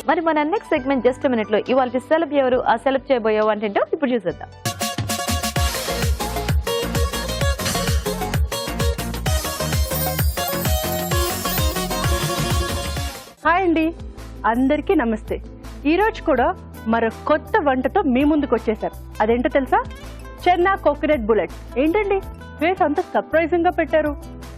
మరి మన next segment just minute లో ఇవాళ సెలబ్ ఎవరు, ఆ సెలబ్ చేయబోయే వంటేంటో ఇప్పుడు చూసేద్దాం. హాయ్ అండి, అందరికీ నమస్తే. ఈరోజు కూడా మరో కొత్త వంటతో మీ ముందుకు వచ్చేసారు. అదేంటో తెలుసా? Chenna coconut bullets. ఏంటండి ఫేస్ అంత సర్ప్రైజింగ్ గా పెట్టారు?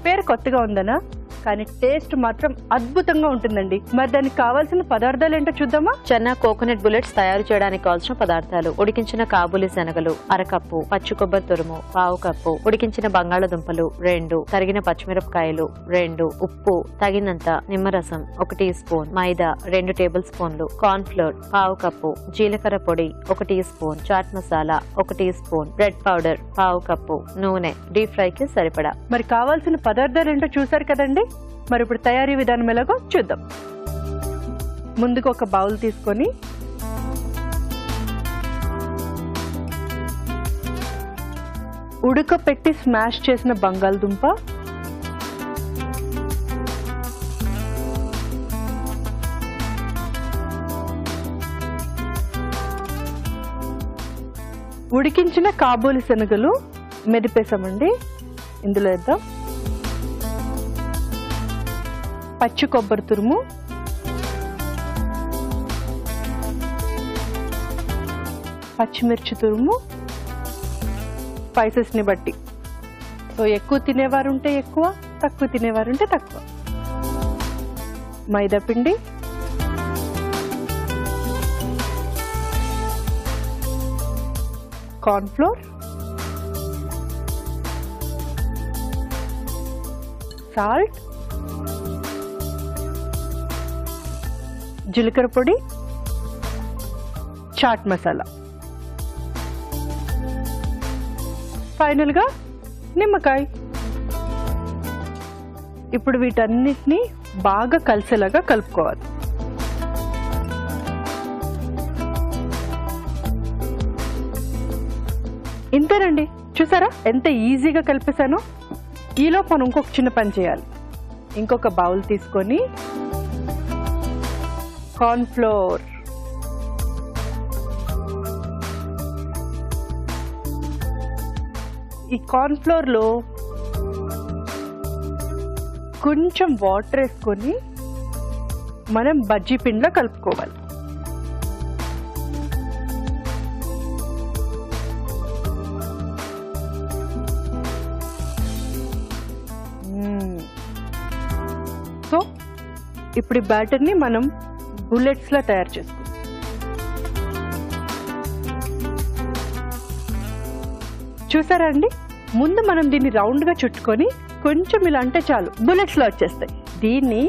పేరు కొత్తగా ఉందనా? కానీ టేస్ట్ మాత్రం అద్భుతంగా ఉంటుందండి. మరి దానికి కావాల్సిన పదార్థాలు ఏంటో చూద్దామా? చెన్నా కోకోనట్ బుల్లెట్స్ తయారు చేయడానికి కావాల్సిన పదార్థాలు: ఉడికించిన కాబూలి శనగలు అరకప్పు, పచ్చి కొబ్బరి తురుము పావు కప్పు, ఉడికించిన బంగాళదుంపలు 2, తరిగిన పచ్చిమిరపకాయలు 2, ఉప్పు తగినంత, నిమ్మరసం 1 teaspoon, maida 2 tablespoon, corn flour పావు కప్పు, జీలకర్ర పొడి 1 teaspoon, chaat masala 1 teaspoon, bread powder పావు కప్పు, నూనె డీప్ ఫ్రై కి సరిపడా. మరి కావాల్సిన పదార్థాలు ఏంటో చూసారు కదండి. మరి ఇప్పుడు తయారీ విధానం ఎలాగో చూద్దాం. ముందుకు ఒక బౌల్ తీసుకొని ఉడకపెట్టి స్మాష్ చేసిన బంగాళదుంప, ఉడికించిన కాబూలి శనగలు మెదిపేసామండి, ఇందులో వేద్దాం. పచ్చి కొబ్బరి తురుము, పచ్చిమిర్చి తురుము, స్పైసెస్ ని బట్టి. సో ఎక్కువ తినేవారు ఉంటే ఎక్కువ, తక్కువ తినేవారు ఉంటే తక్కువ. మైదా పిండి, కార్న్ ఫ్లోర్, సాల్ట్, జీలకర్ర పొడి, చాట్ మసాలా, ఫైనల్ గా నిమ్మకాయ. ఇప్పుడు వీటన్నిటిని బాగా కలిసేలాగా కలుపుకోవాలి. ఇంతేనండి, చూసారా ఎంత ఈజీగా కలిపేశాను. ఈలో మనం ఇంకొక చిన్న పని చేయాలి. ఇంకొక బౌల్ తీసుకొని కార్న్ ఫ్లోర్, ఈ కార్న్ ఫ్లోర్ లో కొంచెం వాటర్ వేసుకొని మనం బజ్జీ పిండిలో కలుపుకోవాలి. సో ఇప్పుడు ఈ బ్యాటర్ ని మనం బుల్లెట్స్ లా తయారు చేసుకో. చూసారా అండి, ముందు మనం దీన్ని రౌండ్ గా చుట్టుకొని కొంచెం ఇలా అంటే చాలు బుల్లెట్స్ లో వచ్చేస్తాయి. దీన్ని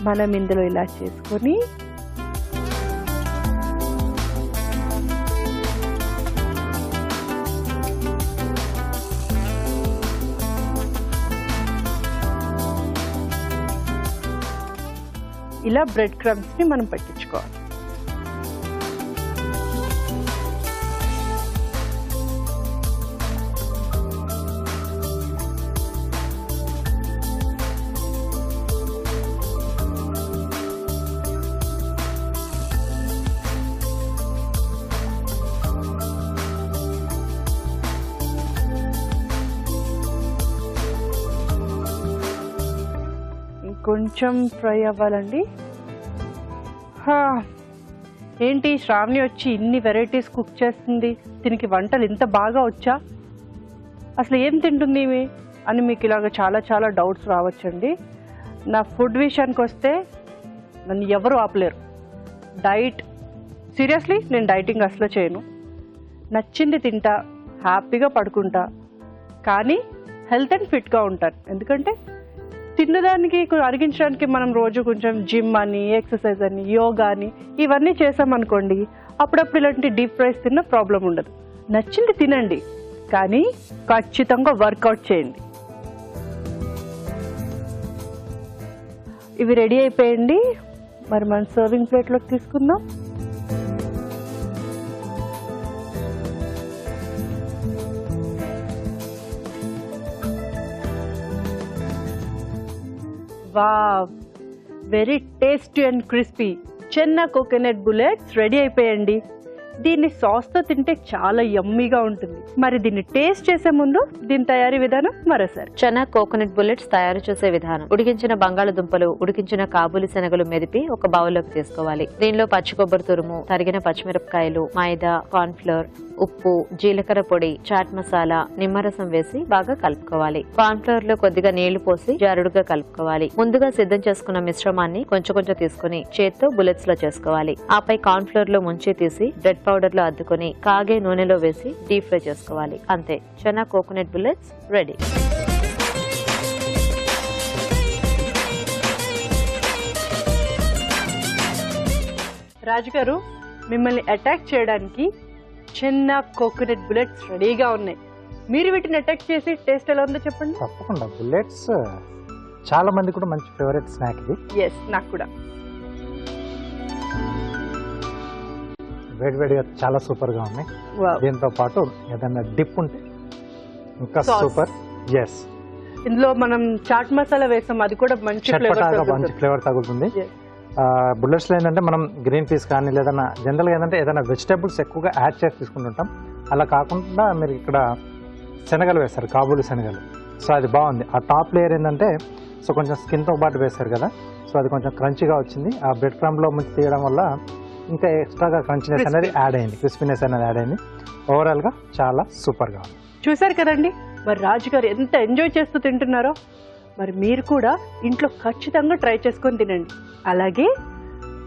మనం ఇందులో ఇలా చేసుకొని ఇలా బ్రెడ్ క్రమ్స్ ని మనం పెట్టించుకోవాలి. కొంచెం ఫ్రై అవ్వాలండి. ఏంటి శ్రావణి వచ్చి ఇన్ని వెరైటీస్ కుక్ చేస్తుంది, దీనికి వంటలు ఇంత బాగా వచ్చా, అసలు ఏం తింటుంది ఇవి అని మీకు ఇలాగ చాలా చాలా డౌట్స్ రావచ్చండి. నా ఫుడ్ విషయానికి వస్తే నన్ను ఎవరు ఆపలేరు. డైట్, సీరియస్లీ నేను డైటింగ్ అసలు చేయను. నచ్చింది తింటా, హ్యాపీగా పడుకుంటా, కానీ హెల్త్ అండ్ ఫిట్గా ఉంటాను. ఎందుకంటే తిన్నదానికి అరిగించడానికి మనం రోజు కొంచెం జిమ్ అని, ఎక్సర్సైజ్ అని, యోగా అని ఇవన్నీ చేసామనుకోండి, అప్పుడప్పుడు ఇలాంటి డీప్ ఫ్రైస్ తిన్న ప్రాబ్లం ఉండదు. నచ్చింది తినండి, కానీ ఖచ్చితంగా వర్కౌట్ చేయండి. ఇవి రెడీ అయిపోయండి. మరి మనం సర్వింగ్ ప్లేట్లోకి తీసుకుందాం. Wow, very tasty and crispy chenna coconut bullets ready అయిపోయండి. దీన్ని సాస్తో తింటే చాలా యమ్మీగా ఉంటుంది. మరి దీన్ని టేస్ట్ చేసే ముందు దీని తయారీ విధానం మరోసారి. చనా కోకోనట్ బుల్లెట్స్ తయారు చేసే విధానం: ఉడికించిన బంగాళదుంపలు, ఉడికించిన కాబూలి శనగలు మెదిపి ఒక బౌల్లోకి తీసుకోవాలి. దీనిలో పచ్చి కొబ్బరి తురుము, తరిగిన పచ్చిమిరపకాయలు, మైదా, కార్న్ఫ్లోర్, ఉప్పు, జీలకర్ర పొడి, చాట్ మసాలా, నిమ్మరసం వేసి బాగా కలుపుకోవాలి. కార్న్ఫ్లోర్ లో కొద్దిగా నీళ్లు పోసి జారుడుగా కలుపుకోవాలి. ముందుగా సిద్ధం చేసుకున్న మిశ్రమాన్ని కొంచెం కొంచెం తీసుకుని చేత్తో బుల్లెట్స్ లో చేసుకోవాలి. ఆపై కార్న్ఫ్లోర్ లో ముంచి తీసి బ్రెడ్ పౌడర్ లో అద్దుకొని కాగే నూనెలో వేసి డీప్ ఫ్రై చేసుకోవాలి. అంతే, చనా కోకోనట్ బుల్లెట్స్ రెడీ. రాజు గారు, మిమ్మల్ని అటాక్ చేయడానికి చెన్నా కోకోనట్ బుల్లెట్స్ రెడీగా ఉన్నాయి. మీరు వీటిని అటాక్ చేసి టేస్ట్ ఎలా ఉందో చెప్పండి. తప్పకుండా. బుల్లెట్స్ చాలా మంది కూడా మంచి ఫేవరెట్ స్నాక్ ఇది. ఎస్, నాకు కూడా. వేడివేడిగా చాలా సూపర్ గా ఉన్నాయి. దీంతో పాటు ఏదైనా డిప్ ఉంటే ఇంకా సూపర్. ఎస్, ఇందులో మనం చాట్ మసాలా వేసాం, అది కూడా మంచి ఫ్లేవర్ తగులుతుంది. బుల్లెట్స్లో ఏంటంటే మనం గ్రీన్ పీస్ కానీ లేదన్నా జనరల్గా ఏంటంటే ఏదైనా వెజిటేబుల్స్ ఎక్కువగా యాడ్ చేసి తీసుకుంటుంటాం. అలా కాకుండా మీరు ఇక్కడ శనగలు వేస్తారు, కాబూలి శనగలు. సో అది బాగుంది. ఆ టాప్ లేయర్ ఏంటంటే సో కొంచెం స్కిన్తో పాటు వేస్తారు కదా, సో అది కొంచెం క్రంచీగా వచ్చింది. ఆ బ్రెడ్ క్రమ్లో ముంచి తీయడం వల్ల ఇంకా ఎక్స్ట్రాగా క్రంచీనెస్ అనేది యాడ్ అయింది, క్రిస్పీనెస్ అనేది యాడ్ అయింది. ఓవరాల్గా చాలా సూపర్గా ఉంది. చూసారు కదండి, మరి రాజు గారు ఎంత ఎంజాయ్ చేస్తూ తింటున్నారో. మరి మీరు కూడా ఇంట్లో ఖచ్చితంగా ట్రై చేసుకొని తినండి. అలాగే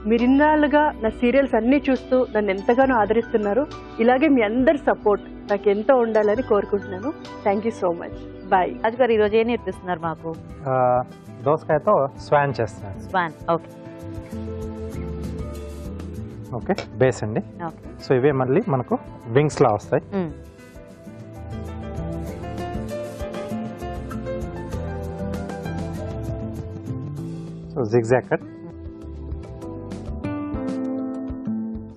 మీరు ఇన్నాళ్ళుగా నా సీరియల్స్ అన్నీ చూస్తూ నన్ను ఎంతగానో ఆదరిస్తున్నారు. ఇలాగే మీ అందరి సపోర్ట్ నాకు ఎంతో ఉండాలని కోరుకుంటున్నాను. Thank you so much. Bye. Raju garu, ఈరోజు ఏం నేర్పిస్తున్నారు మాకు? దోసకాయతో స్వాన్ చేస్తున్నారు. స్వాన్, ఓకే ఓకే, బేస్ అండి. సో ఇవే మళ్ళీ మనకు వింగ్స్ లా వస్తాయి. So zigzag cut.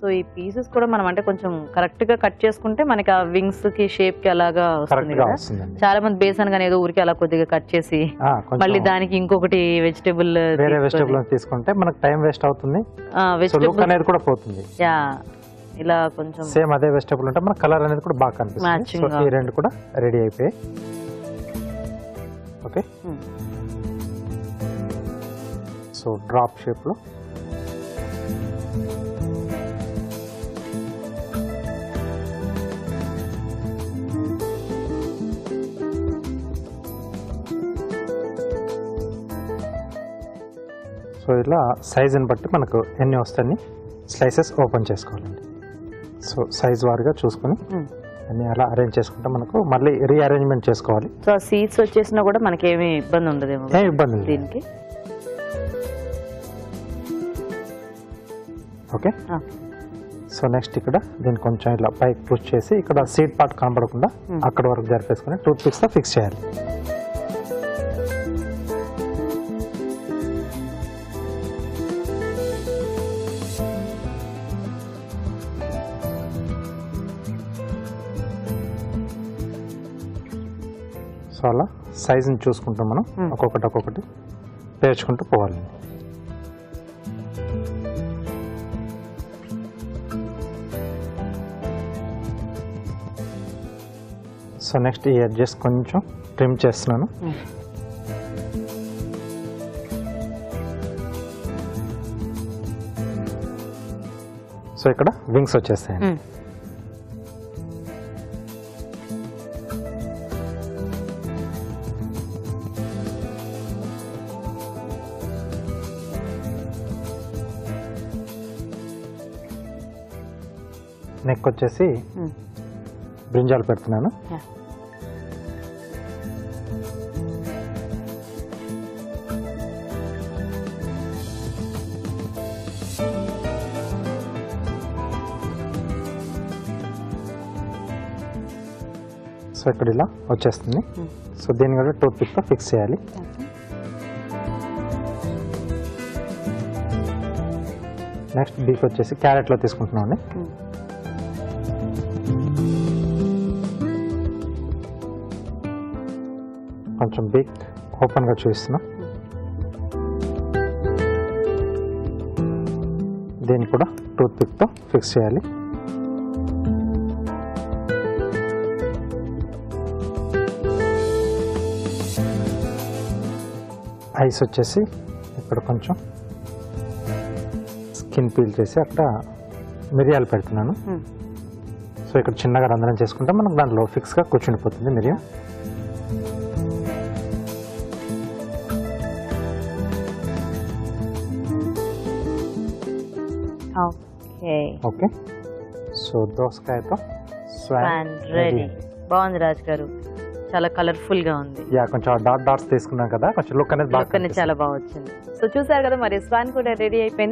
సో ఈ పీసెస్ కూడా మనం అంటే కొంచెం కరెక్ట్ గా కట్ చేసుకుంటే మనకి ఆ వింగ్స్ కి షేప్ కి అలాగా వస్తుంది కదా. చాలా మంది బేసన్ గానీ ఏదో ఊరికి అలా కొద్దిగా కట్ చేసి మళ్ళీ దానికి ఇంకొకటి వెజిటేబుల్ వేరే వెజిటేబుల్ తీసుకుంటే మనకు టైం వేస్ట్ అవుతుంది, లుక్ అనేది కూడా పోతుంది. యా, ఇలా కొంచెం సేమ్ అదే వెజిటేబుల్ ఉంటే మన కలర్ అనేది కూడా బాగా కనిపిస్తుంది. సో ఈ రెండు కూడా రెడీ అయిపోయాయి. ఓకే, సో డ్రాప్ షేప్ లో సో ఇలా సైజుని బట్టి మనకు ఎన్ని వస్తాయని స్లైసెస్ ఓపెన్ చేసుకోవాలండి. సో సైజ్ వారిగా చూసుకొని అన్ని అలా అరేంజ్ చేసుకుంటే మనకు మళ్ళీ రీఅరేంజ్మెంట్ చేసుకోవాలి. సో సీడ్స్ వచ్చేసినా కూడా మనకి ఏమి ఇబ్బంది ఉండదేమో? ఏం ఇబ్బంది లేదు దీనికి. ఓకే, సో నెక్స్ట్ ఇక్కడ దీన్ని కొంచెం ఇలా పైకి పుష్ చేసి ఇక్కడ సీడ్ పార్ట్ కనపడకుండా అక్కడ వరకు జరిపేసుకొని టూత్ పిక్స్ తో ఫిక్స్ చేయాలి. సో అలా సైజుని చూసుకుంటాం మనం, ఒక్కొక్కటి పేర్చుకుంటూ పోవాలండి. సో నెక్స్ట్ ఈ ఎడ్జెస్ కొంచెం ట్రిమ్ చేస్తున్నాను. సో ఇక్కడ వింగ్స్ వచ్చేస్తాయండి. నెక్ వచ్చేసి బ్రింజాలు పెడుతున్నాను. సో ఇక్కడ ఇలా వచ్చేస్తుంది. సో దీన్ని కూడా టూత్ పిక్ తో ఫిక్స్ చేయాలి. నెక్స్ట్ బీక్ వచ్చేసి క్యారెట్ లో తీసుకుంటున్నాం అండి. కొంచెం బీక్ ఓపెన్ గా చూపిస్తున్నా. దీన్ని కూడా టూత్ పిక్తో ఫిక్స్ చేయాలి. ఐస్ వచ్చేసి ఇక్కడ కొంచెం స్కిన్ పీల్ చేసి అక్కడ మిరియాలు పెడుతున్నాను. సో ఇక్కడ చిన్నగా రంధ్రం చేసుకుంటే మనకు దాంట్లో ఫిక్స్గా కూర్చుండిపోతుంది మిరియం. ఓకే, సో దోసకాయతో స్వాన్ రెడీ. బాగుంది రాజు గారు, చాలా కలర్ఫుల్ గా ఉంది. యా, కొంచెం డాట్స్ తీసుకున్నాం కదా, కొంచెం లుక్ అనేది బాగా చాలా బాగా వచ్చింది. సో చూసారు కదా, మరి స్వాన్ కూడా రెడీ అయిపోయింది.